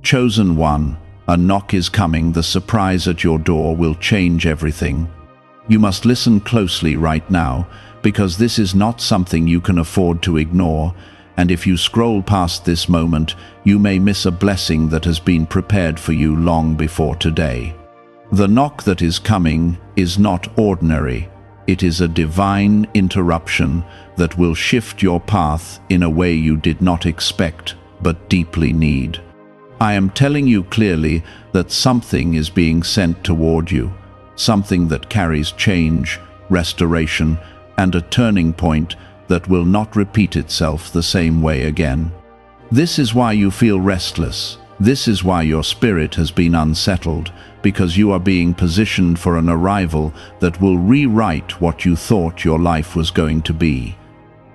Chosen one, a knock is coming. The surprise at your door will change everything. You must listen closely right now, because this is not something you can afford to ignore, and if you scroll past this moment, you may miss a blessing that has been prepared for you long before today. The knock that is coming is not ordinary. It is a divine interruption that will shift your path in a way you did not expect but deeply need. I am telling you clearly that something is being sent toward you, something that carries change, restoration, and a turning point that will not repeat itself the same way again. This is why you feel restless. This is why your spirit has been unsettled, because you are being positioned for an arrival that will rewrite what you thought your life was going to be.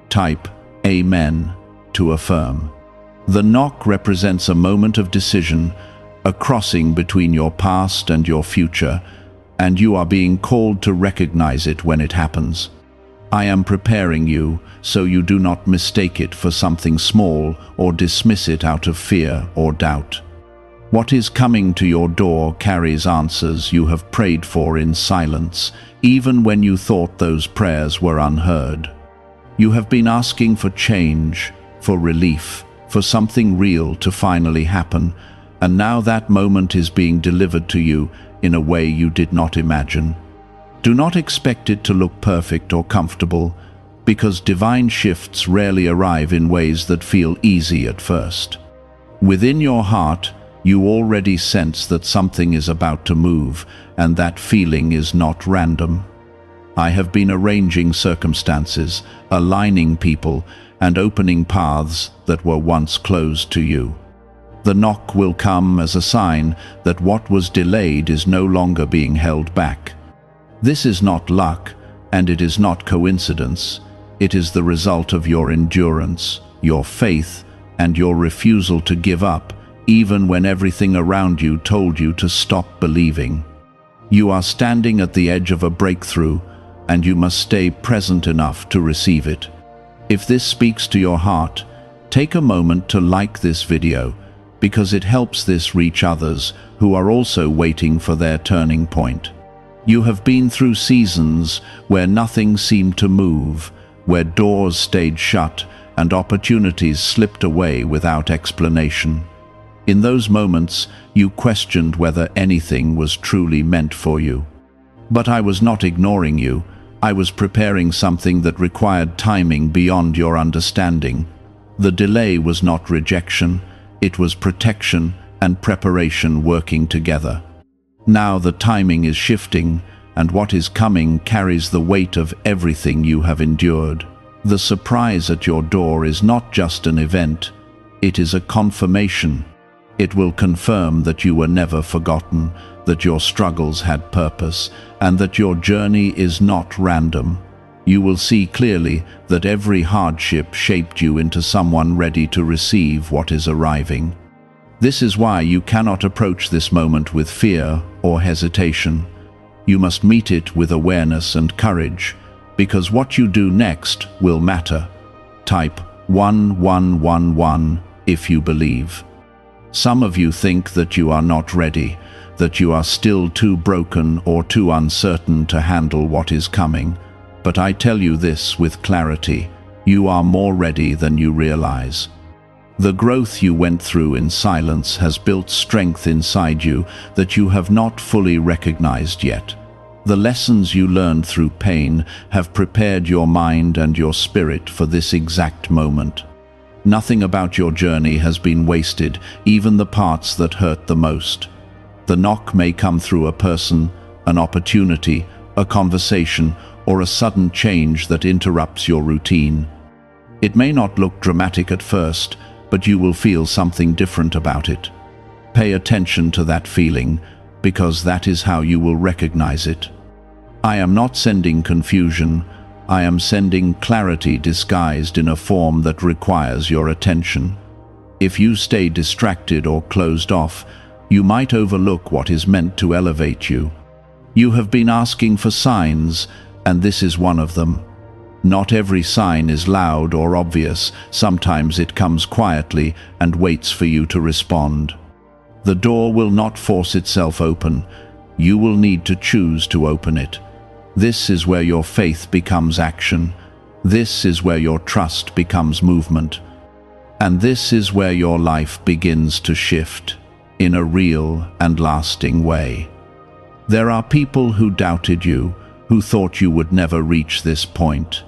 Type Amen to affirm. The knock represents a moment of decision, a crossing between your past and your future, and you are being called to recognize it when it happens. I am preparing you so you do not mistake it for something small or dismiss it out of fear or doubt. What is coming to your door carries answers you have prayed for in silence, even when you thought those prayers were unheard. You have been asking for change, for relief, for something real to finally happen, and now that moment is being delivered to you in a way you did not imagine. Do not expect it to look perfect or comfortable, because divine shifts rarely arrive in ways that feel easy at first. Within your heart, you already sense that something is about to move, and that feeling is not random. I have been arranging circumstances, aligning people, and opening paths that were once closed to you. The knock will come as a sign that what was delayed is no longer being held back. This is not luck, and it is not coincidence. It is the result of your endurance, your faith, and your refusal to give up, even when everything around you told you to stop believing. You are standing at the edge of a breakthrough, and you must stay present enough to receive it. If this speaks to your heart, take a moment to like this video, because it helps this reach others who are also waiting for their turning point. You have been through seasons where nothing seemed to move, where doors stayed shut and opportunities slipped away without explanation. In those moments, you questioned whether anything was truly meant for you. But I was not ignoring you. I was preparing something that required timing beyond your understanding. The delay was not rejection, it was protection and preparation working together. Now the timing is shifting, and what is coming carries the weight of everything you have endured. The surprise at your door is not just an event, it is a confirmation. It will confirm that you were never forgotten, that your struggles had purpose, and that your journey is not random. You will see clearly that every hardship shaped you into someone ready to receive what is arriving. This is why you cannot approach this moment with fear or hesitation. You must meet it with awareness and courage, because what you do next will matter. Type 1111 if you believe. Some of you think that you are not ready, that you are still too broken or too uncertain to handle what is coming. But I tell you this with clarity, you are more ready than you realize. The growth you went through in silence has built strength inside you that you have not fully recognized yet. The lessons you learned through pain have prepared your mind and your spirit for this exact moment. Nothing about your journey has been wasted, even the parts that hurt the most. The knock may come through a person, an opportunity, a conversation, or a sudden change that interrupts your routine. It may not look dramatic at first, but you will feel something different about it. Pay attention to that feeling, because that is how you will recognize it. I am not sending confusion, I am sending clarity disguised in a form that requires your attention. If you stay distracted or closed off, you might overlook what is meant to elevate you. You have been asking for signs, and this is one of them. Not every sign is loud or obvious. Sometimes it comes quietly and waits for you to respond. The door will not force itself open. You will need to choose to open it. This is where your faith becomes action. This is where your trust becomes movement. And this is where your life begins to shift in a real and lasting way. There are people who doubted you, who thought you would never reach this point.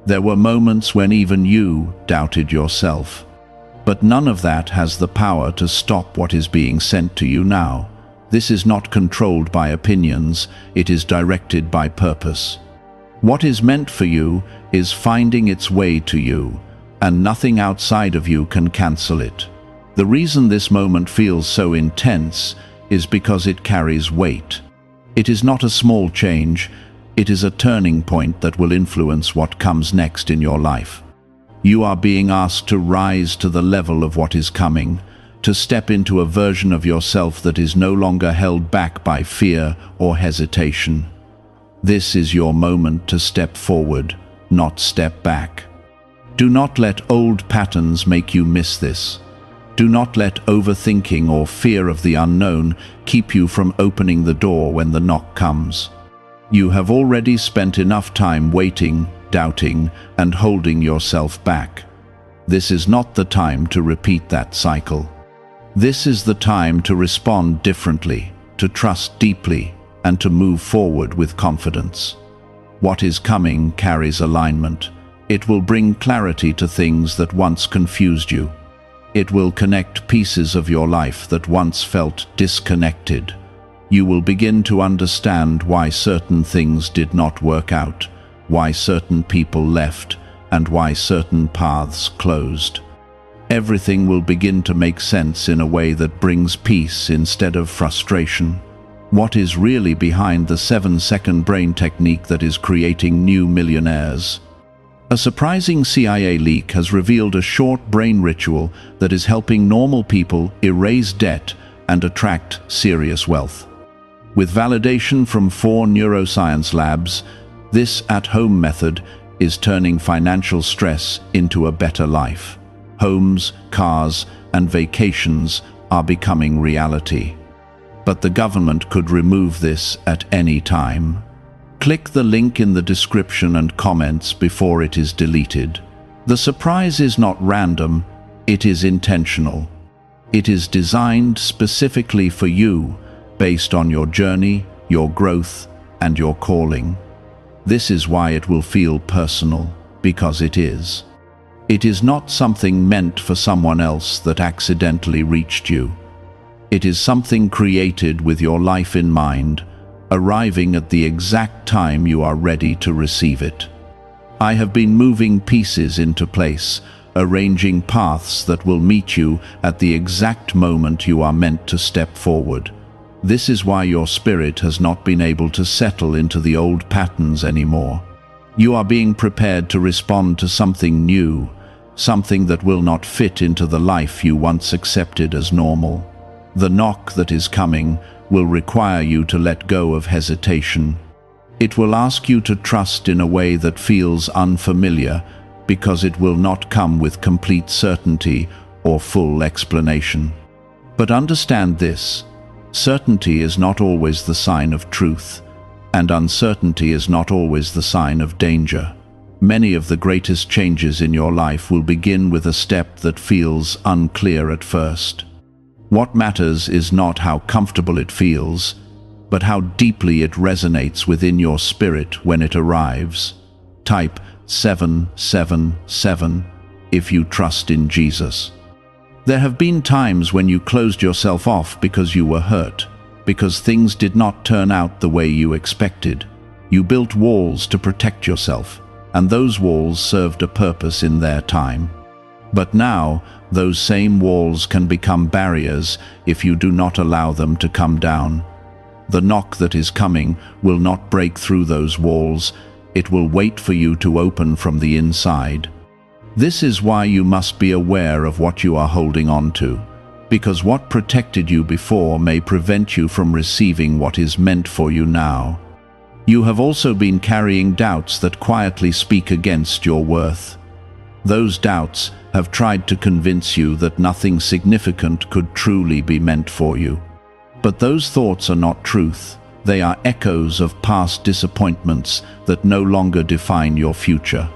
There were moments when even you doubted yourself. But none of that has the power to stop what is being sent to you now. This is not controlled by opinions, it is directed by purpose. What is meant for you is finding its way to you, and nothing outside of you can cancel it. The reason this moment feels so intense is because it carries weight. It is not a small change, it is a turning point that will influence what comes next in your life. You are being asked to rise to the level of what is coming, to step into a version of yourself that is no longer held back by fear or hesitation. This is your moment to step forward, not step back. Do not let old patterns make you miss this. Do not let overthinking or fear of the unknown keep you from opening the door when the knock comes. You have already spent enough time waiting, doubting, and holding yourself back. This is not the time to repeat that cycle. This is the time to respond differently, to trust deeply, and to move forward with confidence. What is coming carries alignment. It will bring clarity to things that once confused you. It will connect pieces of your life that once felt disconnected. You will begin to understand why certain things did not work out, why certain people left, and why certain paths closed. Everything will begin to make sense in a way that brings peace instead of frustration. What is really behind the 7-second brain technique that is creating new millionaires? A surprising CIA leak has revealed a short brain ritual that is helping normal people erase debt and attract serious wealth. With validation from 4 neuroscience labs, this at-home method is turning financial stress into a better life. Homes, cars, and vacations are becoming reality. But the government could remove this at any time. Click the link in the description and comments before it is deleted. The surprise is not random, it is intentional. It is designed specifically for you, based on your journey, your growth, and your calling. This is why it will feel personal, because it is. It is not something meant for someone else that accidentally reached you. It is something created with your life in mind, arriving at the exact time you are ready to receive it. I have been moving pieces into place, arranging paths that will meet you at the exact moment you are meant to step forward. This is why your spirit has not been able to settle into the old patterns anymore. You are being prepared to respond to something new, something that will not fit into the life you once accepted as normal. The knock that is coming will require you to let go of hesitation. It will ask you to trust in a way that feels unfamiliar, because it will not come with complete certainty or full explanation. But understand this: certainty is not always the sign of truth, and uncertainty is not always the sign of danger. Many of the greatest changes in your life will begin with a step that feels unclear at first. What matters is not how comfortable it feels, but how deeply it resonates within your spirit when it arrives. Type 777 if you trust in Jesus. There have been times when you closed yourself off because you were hurt, because things did not turn out the way you expected. You built walls to protect yourself, and those walls served a purpose in their time. But now, those same walls can become barriers if you do not allow them to come down. The knock that is coming will not break through those walls, it will wait for you to open from the inside. This is why you must be aware of what you are holding on to, because what protected you before may prevent you from receiving what is meant for you now. You have also been carrying doubts that quietly speak against your worth. Those doubts have tried to convince you that nothing significant could truly be meant for you. But those thoughts are not truth. They are echoes of past disappointments that no longer define your future.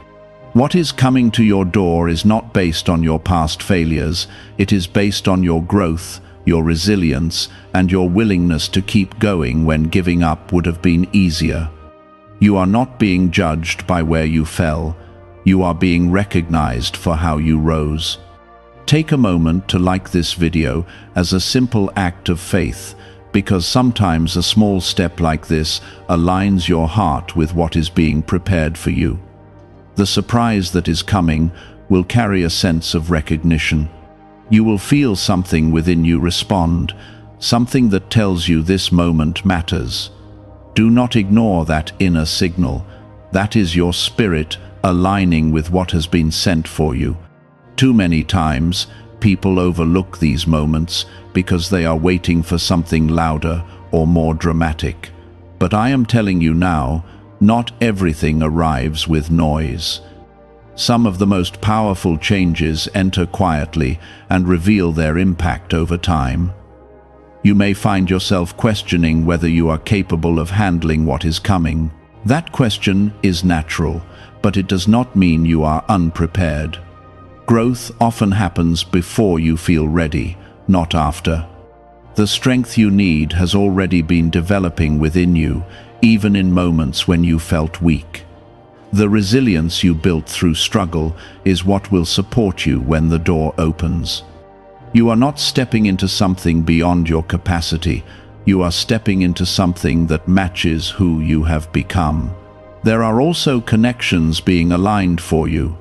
What is coming to your door is not based on your past failures. It is based on your growth, your resilience, and your willingness to keep going when giving up would have been easier. You are not being judged by where you fell. You are being recognized for how you rose. Take a moment to like this video as a simple act of faith, because sometimes a small step like this aligns your heart with what is being prepared for you. The surprise that is coming will carry a sense of recognition. You will feel something within you respond, something that tells you this moment matters. Do not ignore that inner signal. That is your spirit aligning with what has been sent for you. Too many times, people overlook these moments because they are waiting for something louder or more dramatic. But I am telling you now, not everything arrives with noise. Some of the most powerful changes enter quietly and reveal their impact over time. You may find yourself questioning whether you are capable of handling what is coming. That question is natural, but it does not mean you are unprepared. Growth often happens before you feel ready, not after. The strength you need has already been developing within you, even in moments when you felt weak. The resilience you built through struggle is what will support you when the door opens. You are not stepping into something beyond your capacity. You are stepping into something that matches who you have become. There are also connections being aligned for you.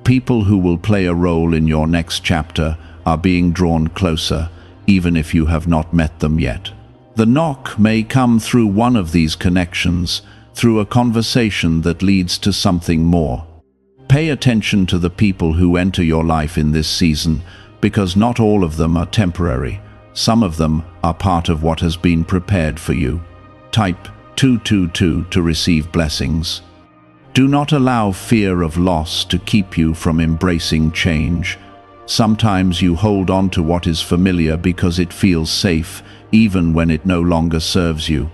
People who will play a role in your next chapter are being drawn closer, even if you have not met them yet. The knock may come through one of these connections, through a conversation that leads to something more. Pay attention to the people who enter your life in this season, because not all of them are temporary. Some of them are part of what has been prepared for you. Type 222 to receive blessings. Do not allow fear of loss to keep you from embracing change. Sometimes you hold on to what is familiar because it feels safe, even when it no longer serves you.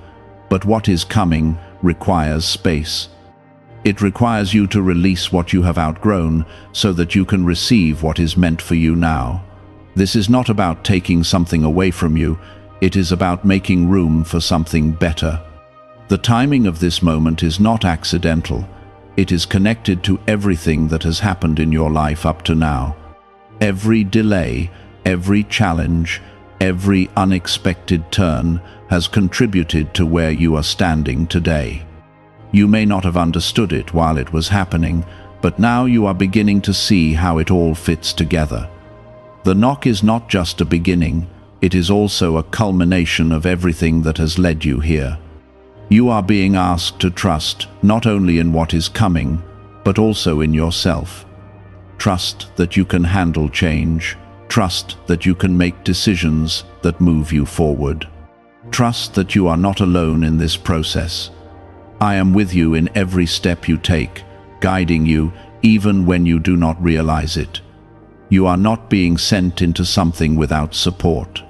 But what is coming requires space. It requires you to release what you have outgrown so that you can receive what is meant for you now. This is not about taking something away from you. It is about making room for something better. The timing of this moment is not accidental. It is connected to everything that has happened in your life up to now. Every delay, every challenge, every unexpected turn has contributed to where you are standing today. You may not have understood it while it was happening, but now you are beginning to see how it all fits together. The knock is not just a beginning, it is also a culmination of everything that has led you here. You are being asked to trust not only in what is coming, but also in yourself. Trust that you can handle change. Trust that you can make decisions that move you forward. Trust that you are not alone in this process. I am with you in every step you take, guiding you even when you do not realize it. You are not being sent into something without support.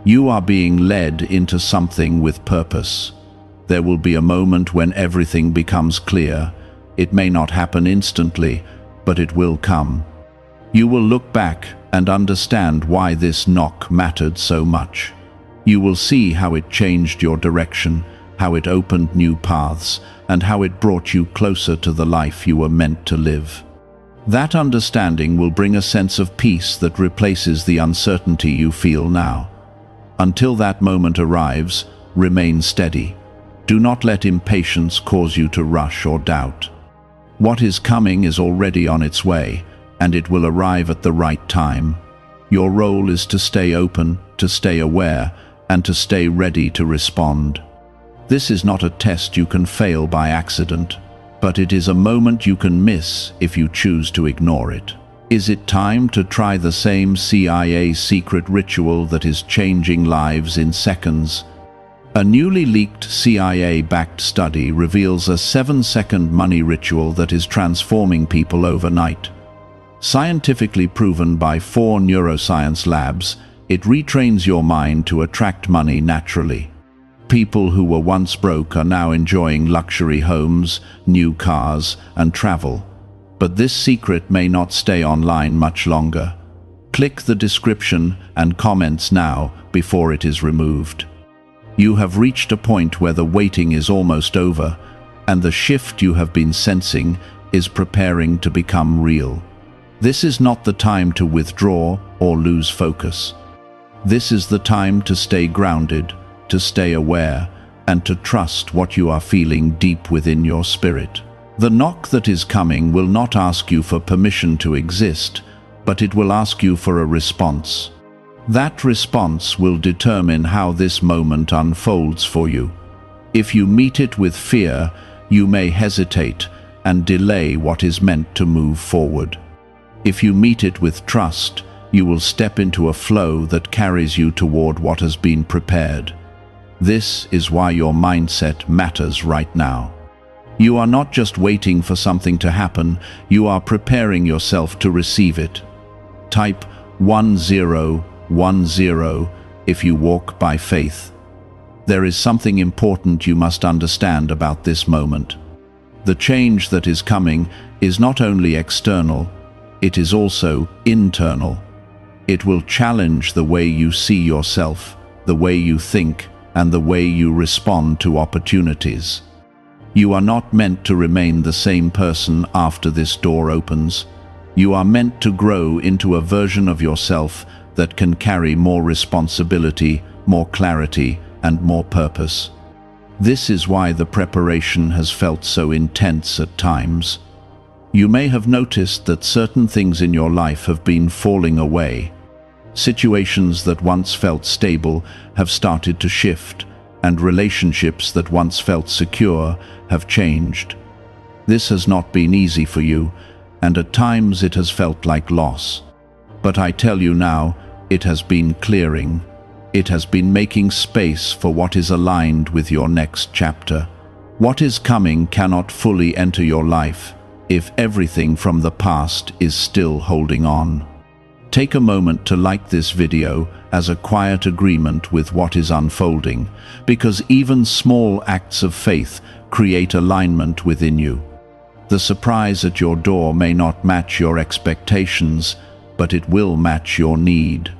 You are being led into something with purpose. There will be a moment when everything becomes clear. It may not happen instantly, but it will come. You will look back and understand why this knock mattered so much. You will see how it changed your direction, how it opened new paths, and how it brought you closer to the life you were meant to live. That understanding will bring a sense of peace that replaces the uncertainty you feel now. Until that moment arrives, remain steady. Do not let impatience cause you to rush or doubt. What is coming is already on its way, and it will arrive at the right time. Your role is to stay open, to stay aware, and to stay ready to respond. This is not a test you can fail by accident, but it is a moment you can miss if you choose to ignore it. Is it time to try the same CIA secret ritual that is changing lives in seconds? A newly leaked CIA-backed study reveals a 7-second money ritual that is transforming people overnight. Scientifically proven by 4 neuroscience labs, it retrains your mind to attract money naturally. People who were once broke are now enjoying luxury homes, new cars, and travel. But this secret may not stay online much longer. Click the description and comments now before it is removed. You have reached a point where the waiting is almost over, and the shift you have been sensing is preparing to become real. This is not the time to withdraw or lose focus. This is the time to stay grounded, to stay aware, and to trust what you are feeling deep within your spirit. The knock that is coming will not ask you for permission to exist, but it will ask you for a response. That response will determine how this moment unfolds for you. If you meet it with fear, you may hesitate and delay what is meant to move forward. If you meet it with trust, you will step into a flow that carries you toward what has been prepared. This is why your mindset matters right now. You are not just waiting for something to happen, you are preparing yourself to receive it. Type 1010 if you walk by faith. There is something important you must understand about this moment. The change that is coming is not only external, it is also internal. It will challenge the way you see yourself, the way you think, and the way you respond to opportunities. You are not meant to remain the same person after this door opens. You are meant to grow into a version of yourself that can carry more responsibility, more clarity, and more purpose. This is why the preparation has felt so intense at times. You may have noticed that certain things in your life have been falling away. Situations that once felt stable have started to shift, and relationships that once felt secure have changed. This has not been easy for you, and at times it has felt like loss. But I tell you now, it has been clearing. It has been making space for what is aligned with your next chapter. What is coming cannot fully enter your life if everything from the past is still holding on. Take a moment to like this video as a quiet agreement with what is unfolding, because even small acts of faith create alignment within you. The surprise at your door may not match your expectations, but it will match your need.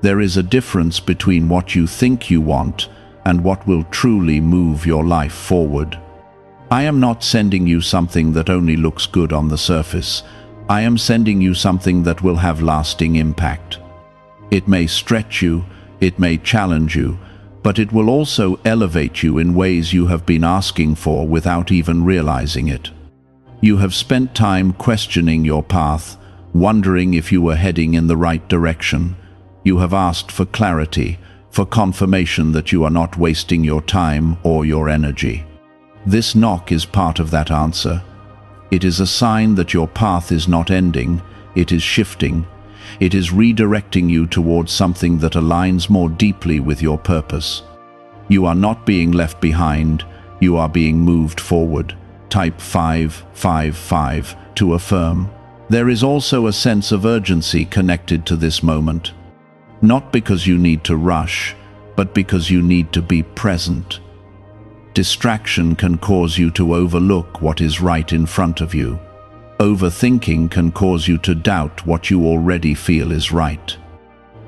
There is a difference between what you think you want and what will truly move your life forward. I am not sending you something that only looks good on the surface. I am sending you something that will have lasting impact. It may stretch you, it may challenge you, but it will also elevate you in ways you have been asking for without even realizing it. You have spent time questioning your path, wondering if you were heading in the right direction. You have asked for clarity, for confirmation that you are not wasting your time or your energy. This knock is part of that answer. It is a sign that your path is not ending, it is shifting. It is redirecting you towards something that aligns more deeply with your purpose. You are not being left behind, you are being moved forward. Type 555 to affirm. There is also a sense of urgency connected to this moment. Not because you need to rush, but because you need to be present. Distraction can cause you to overlook what is right in front of you. Overthinking can cause you to doubt what you already feel is right.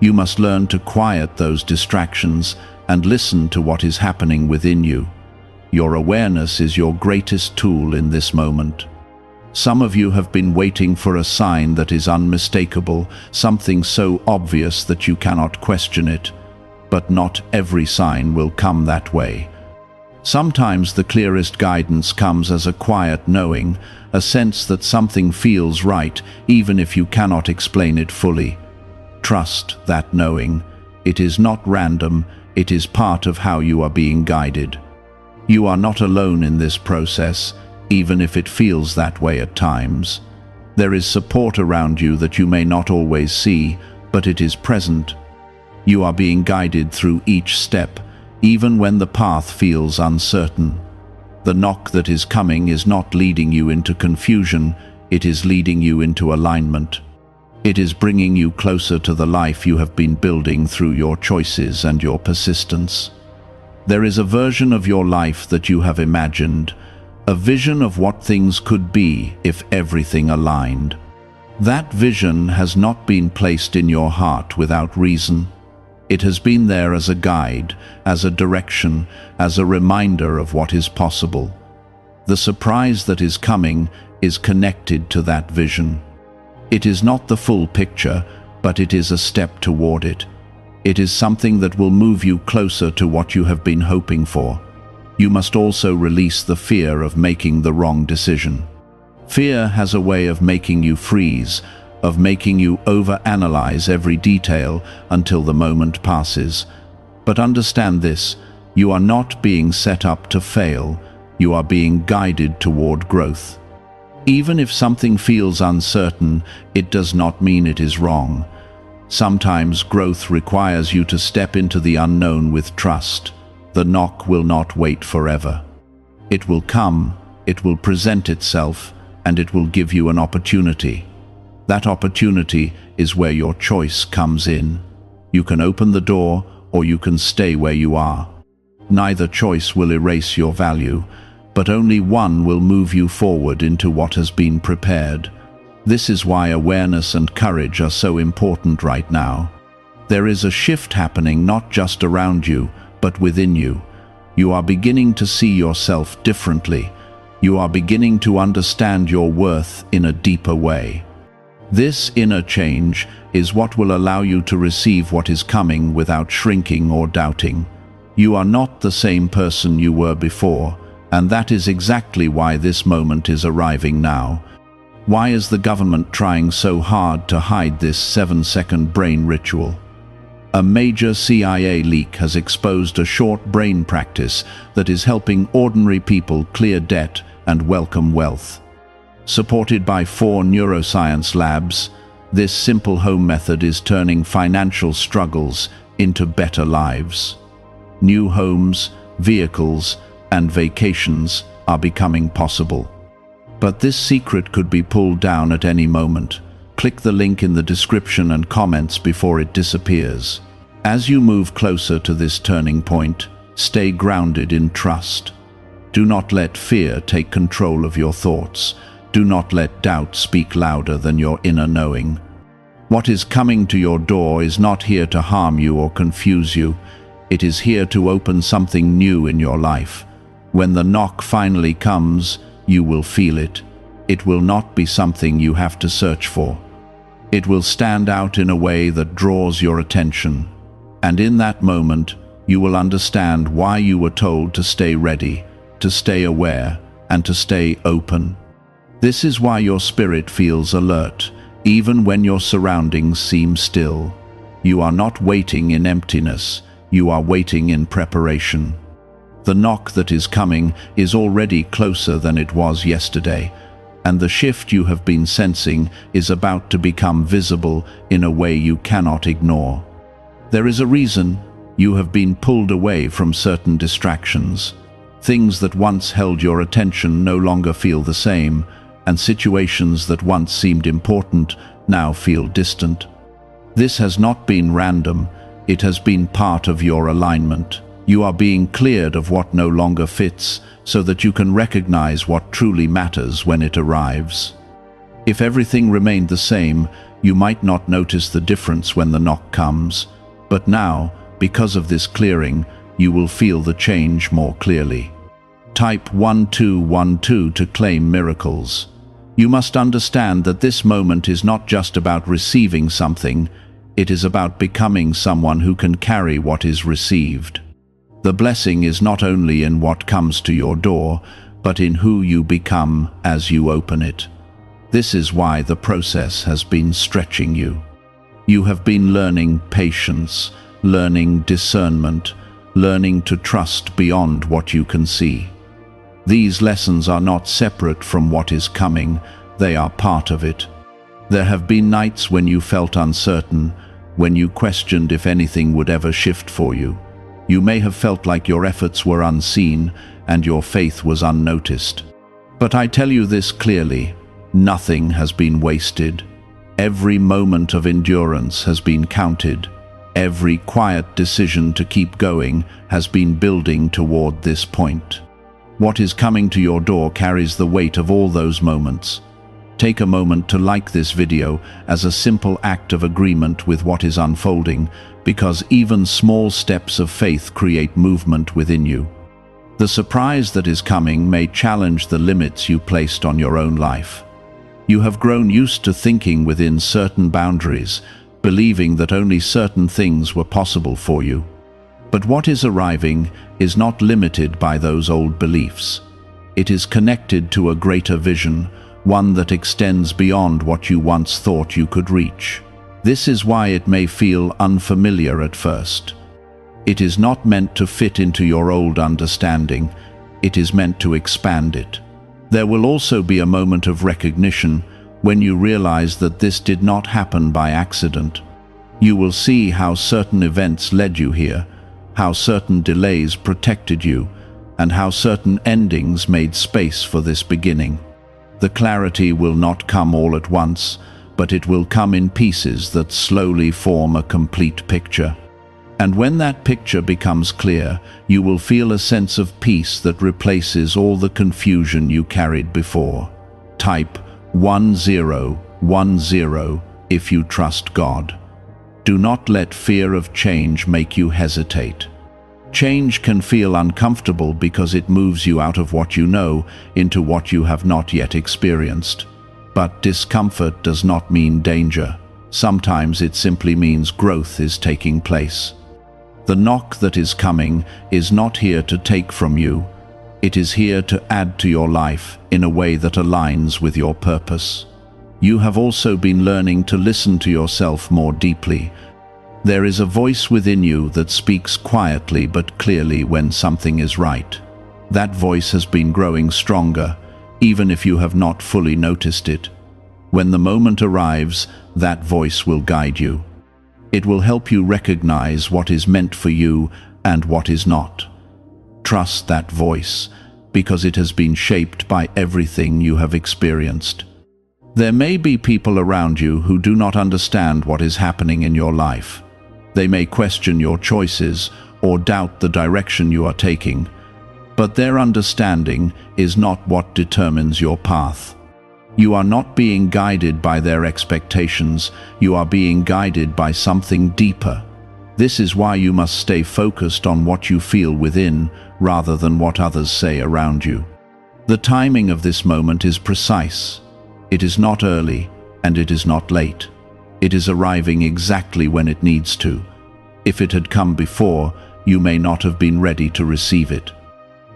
You must learn to quiet those distractions and listen to what is happening within you. Your awareness is your greatest tool in this moment. Some of you have been waiting for a sign that is unmistakable, something so obvious that you cannot question it. But not every sign will come that way. Sometimes the clearest guidance comes as a quiet knowing, a sense that something feels right, even if you cannot explain it fully. Trust that knowing. It is not random, it is part of how you are being guided. You are not alone in this process, even if it feels that way at times. There is support around you that you may not always see, but it is present. You are being guided through each step, even when the path feels uncertain. The knock that is coming is not leading you into confusion, it is leading you into alignment. It is bringing you closer to the life you have been building through your choices and your persistence. There is a version of your life that you have imagined, a vision of what things could be if everything aligned. That vision has not been placed in your heart without reason. It has been there as a guide, as a direction, as a reminder of what is possible. The surprise that is coming is connected to that vision. It is not the full picture, but it is a step toward it. It is something that will move you closer to what you have been hoping for. You must also release the fear of making the wrong decision. Fear has a way of making you freeze, of making you overanalyze every detail until the moment passes. But understand this, you are not being set up to fail, you are being guided toward growth. Even if something feels uncertain, it does not mean it is wrong. Sometimes growth requires you to step into the unknown with trust. The knock will not wait forever. It will come, it will present itself, and it will give you an opportunity. That opportunity is where your choice comes in. You can open the door, or you can stay where you are. Neither choice will erase your value, but only one will move you forward into what has been prepared. This is why awareness and courage are so important right now. There is a shift happening not just around you, but within you. You are beginning to see yourself differently. You are beginning to understand your worth in a deeper way. This inner change is what will allow you to receive what is coming without shrinking or doubting. You are not the same person you were before, and that is exactly why this moment is arriving now. Why is the government trying so hard to hide this 7-second brain ritual? A major CIA leak has exposed a short brain practice that is helping ordinary people clear debt and welcome wealth. Supported by 4 neuroscience labs, this simple home method is turning financial struggles into better lives. New homes, vehicles, and vacations are becoming possible. But this secret could be pulled down at any moment. Click the link in the description and comments before it disappears. As you move closer to this turning point, stay grounded in trust. Do not let fear take control of your thoughts. Do not let doubt speak louder than your inner knowing. What is coming to your door is not here to harm you or confuse you. It is here to open something new in your life. When the knock finally comes, you will feel it. It will not be something you have to search for. It will stand out in a way that draws your attention. And in that moment, you will understand why you were told to stay ready, to stay aware, and to stay open. This is why your spirit feels alert, even when your surroundings seem still. You are not waiting in emptiness, you are waiting in preparation. The knock that is coming is already closer than it was yesterday, and the shift you have been sensing is about to become visible in a way you cannot ignore. There is a reason you have been pulled away from certain distractions. Things that once held your attention no longer feel the same, and situations that once seemed important now feel distant. This has not been random, it has been part of your alignment. You are being cleared of what no longer fits, so that you can recognize what truly matters when it arrives. If everything remained the same, you might not notice the difference when the knock comes. But now, because of this clearing, you will feel the change more clearly. Type 1212 to claim miracles. You must understand that this moment is not just about receiving something, it is about becoming someone who can carry what is received. The blessing is not only in what comes to your door, but in who you become as you open it. This is why the process has been stretching you. You have been learning patience, learning discernment, learning to trust beyond what you can see. These lessons are not separate from what is coming, they are part of it. There have been nights when you felt uncertain, when you questioned if anything would ever shift for you. You may have felt like your efforts were unseen and your faith was unnoticed. But I tell you this clearly, nothing has been wasted. Every moment of endurance has been counted. Every quiet decision to keep going has been building toward this point. What is coming to your door carries the weight of all those moments. Take a moment to like this video as a simple act of agreement with what is unfolding, because even small steps of faith create movement within you. The surprise that is coming may challenge the limits you placed on your own life. You have grown used to thinking within certain boundaries, believing that only certain things were possible for you. But what is arriving is not limited by those old beliefs. It is connected to a greater vision, one that extends beyond what you once thought you could reach. This is why it may feel unfamiliar at first. It is not meant to fit into your old understanding, it is meant to expand it. There will also be a moment of recognition when you realize that this did not happen by accident. You will see how certain events led you here, how certain delays protected you, and how certain endings made space for this beginning. The clarity will not come all at once, but it will come in pieces that slowly form a complete picture. And when that picture becomes clear, you will feel a sense of peace that replaces all the confusion you carried before. Type 1010 if you trust God. Do not let fear of change make you hesitate. Change can feel uncomfortable because it moves you out of what you know into what you have not yet experienced. But discomfort does not mean danger. Sometimes it simply means growth is taking place. The knock that is coming is not here to take from you. It is here to add to your life in a way that aligns with your purpose. You have also been learning to listen to yourself more deeply. There is a voice within you that speaks quietly but clearly when something is right. That voice has been growing stronger, even if you have not fully noticed it. When the moment arrives, that voice will guide you. It will help you recognize what is meant for you and what is not. Trust that voice, because it has been shaped by everything you have experienced. There may be people around you who do not understand what is happening in your life. They may question your choices or doubt the direction you are taking, but their understanding is not what determines your path. You are not being guided by their expectations, you are being guided by something deeper. This is why you must stay focused on what you feel within, rather than what others say around you. The timing of this moment is precise. It is not early, and it is not late. It is arriving exactly when it needs to. If it had come before, you may not have been ready to receive it.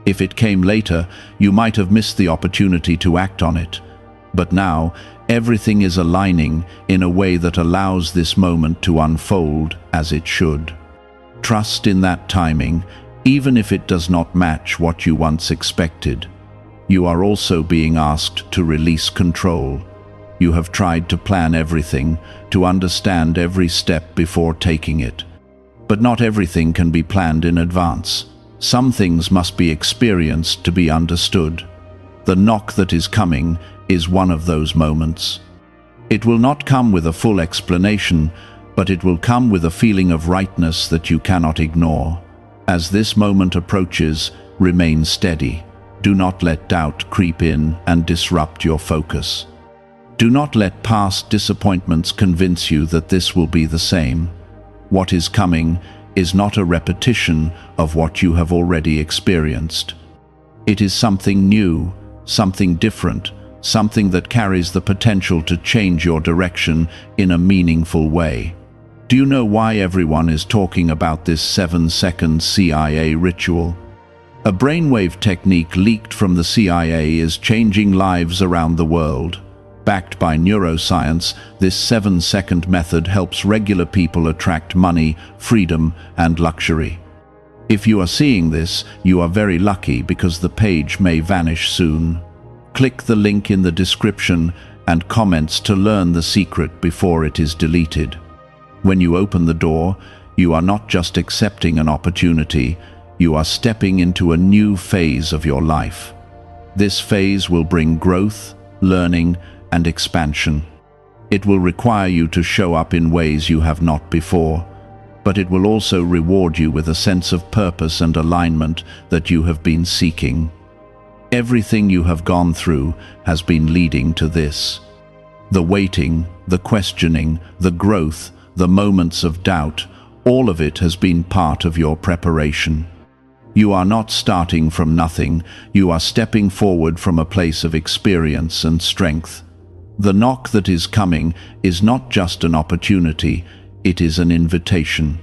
If it came later, you might have missed the opportunity to act on it. But now, everything is aligning in a way that allows this moment to unfold as it should. Trust in that timing, even if it does not match what you once expected. You are also being asked to release control. You have tried to plan everything, to understand every step before taking it. But not everything can be planned in advance. Some things must be experienced to be understood. The knock that is coming is one of those moments. It will not come with a full explanation, but it will come with a feeling of rightness that you cannot ignore. As this moment approaches, remain steady. Do not let doubt creep in and disrupt your focus. Do not let past disappointments convince you that this will be the same. What is coming is not a repetition of what you have already experienced. It is something new, something different, something that carries the potential to change your direction in a meaningful way. Do you know why everyone is talking about this 7-second CIA ritual? A brainwave technique leaked from the CIA is changing lives around the world. Backed by neuroscience, this 7-second method helps regular people attract money, freedom, and luxury. If you are seeing this, you are very lucky because the page may vanish soon. Click the link in the description and comments to learn the secret before it is deleted. When you open the door, you are not just accepting an opportunity, you are stepping into a new phase of your life. This phase will bring growth, learning, and expansion. It will require you to show up in ways you have not before, but it will also reward you with a sense of purpose and alignment that you have been seeking. Everything you have gone through has been leading to this. The waiting, the questioning, the growth, the moments of doubt, all of it has been part of your preparation. You are not starting from nothing, you are stepping forward from a place of experience and strength. The knock that is coming is not just an opportunity, it is an invitation.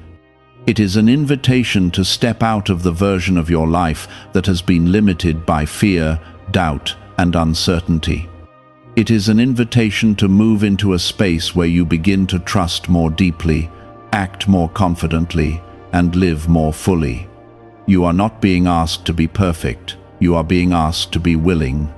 It is an invitation to step out of the version of your life that has been limited by fear, doubt, and uncertainty. It is an invitation to move into a space where you begin to trust more deeply, act more confidently, and live more fully. You are not being asked to be perfect, you are being asked to be willing.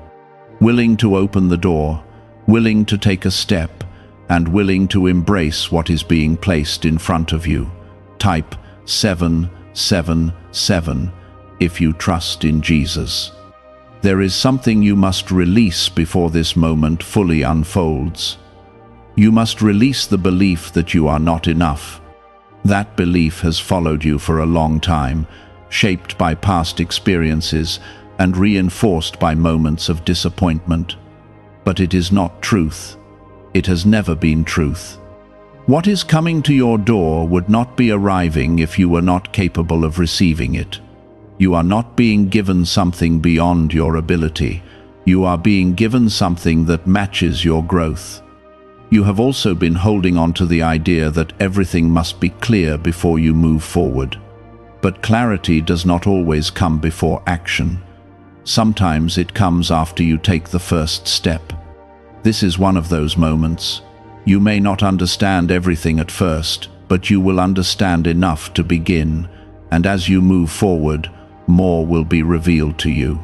Willing to open the door, willing to take a step, and willing to embrace what is being placed in front of you. Type 777 if you trust in Jesus. There is something you must release before this moment fully unfolds. You must release the belief that you are not enough. That belief has followed you for a long time, shaped by past experiences and reinforced by moments of disappointment. But it is not truth. It has never been truth. What is coming to your door would not be arriving if you were not capable of receiving it. You are not being given something beyond your ability. You are being given something that matches your growth. You have also been holding on to the idea that everything must be clear before you move forward. But clarity does not always come before action. Sometimes it comes after you take the first step. This is one of those moments. You may not understand everything at first, but you will understand enough to begin, and as you move forward, more will be revealed to you.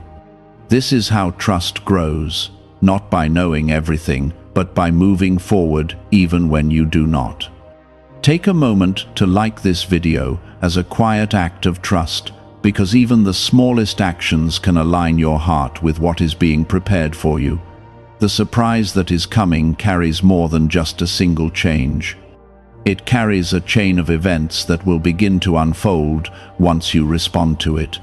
This is how trust grows, not by knowing everything, but by moving forward even when you do not. Take a moment to like this video as a quiet act of trust, because even the smallest actions can align your heart with what is being prepared for you. The surprise that is coming carries more than just a single change. It carries a chain of events that will begin to unfold once you respond to it.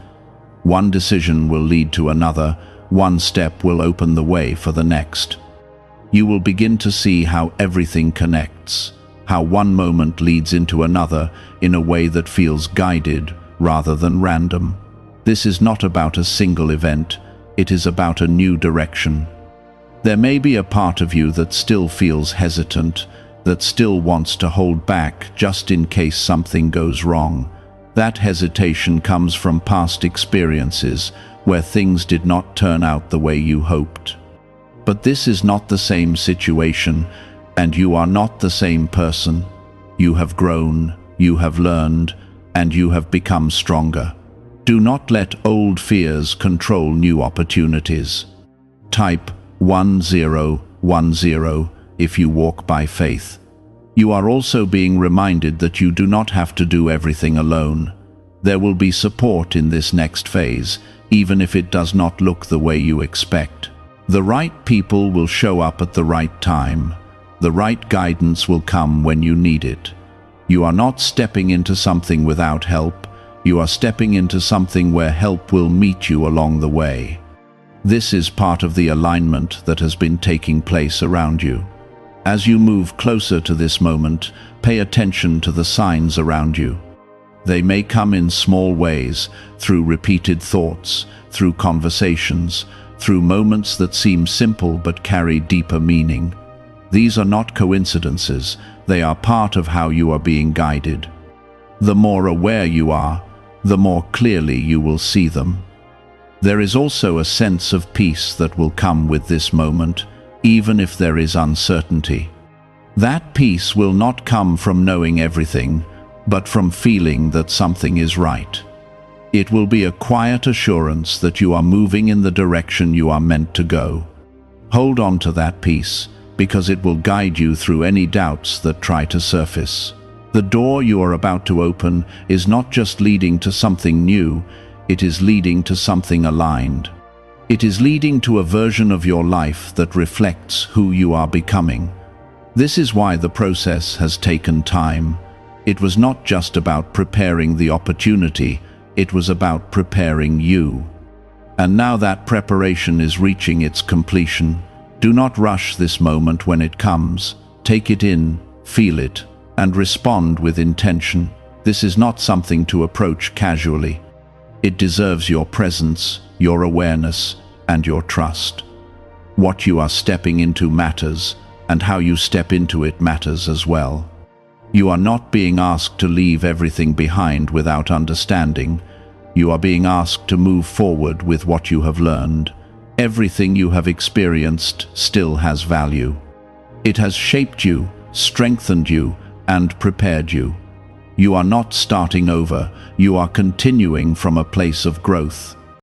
One decision will lead to another, one step will open the way for the next. You will begin to see how everything connects, how one moment leads into another in a way that feels guided rather than random. This is not about a single event, it is about a new direction. There may be a part of you that still feels hesitant, that still wants to hold back just in case something goes wrong. That hesitation comes from past experiences where things did not turn out the way you hoped. But this is not the same situation, and you are not the same person. You have grown, you have learned, and you have become stronger. Do not let old fears control new opportunities. Type 1010 if you walk by faith. You are also being reminded that you do not have to do everything alone. There will be support in this next phase, even if it does not look the way you expect. The right people will show up at the right time. The right guidance will come when you need it. You are not stepping into something without help. You are stepping into something where help will meet you along the way. This is part of the alignment that has been taking place around you. As you move closer to this moment, pay attention to the signs around you. They may come in small ways, through repeated thoughts, through conversations, through moments that seem simple but carry deeper meaning. These are not coincidences, they are part of how you are being guided. The more aware you are, the more clearly you will see them. There is also a sense of peace that will come with this moment, even if there is uncertainty. That peace will not come from knowing everything, but from feeling that something is right. It will be a quiet assurance that you are moving in the direction you are meant to go. Hold on to that peace, because it will guide you through any doubts that try to surface. The door you are about to open is not just leading to something new, it is leading to something aligned. It is leading to a version of your life that reflects who you are becoming. This is why the process has taken time. It was not just about preparing the opportunity, it was about preparing you. And now that preparation is reaching its completion, do not rush this moment when it comes. Take it in, feel it, and respond with intention. This is not something to approach casually. It deserves your presence, your awareness, and your trust. What you are stepping into matters, and how you step into it matters as well. You are not being asked to leave everything behind without understanding. You are being asked to move forward with what you have learned. Everything you have experienced still has value. It has shaped you, strengthened you, and prepared you. You are not starting over, you are continuing from a place of growth.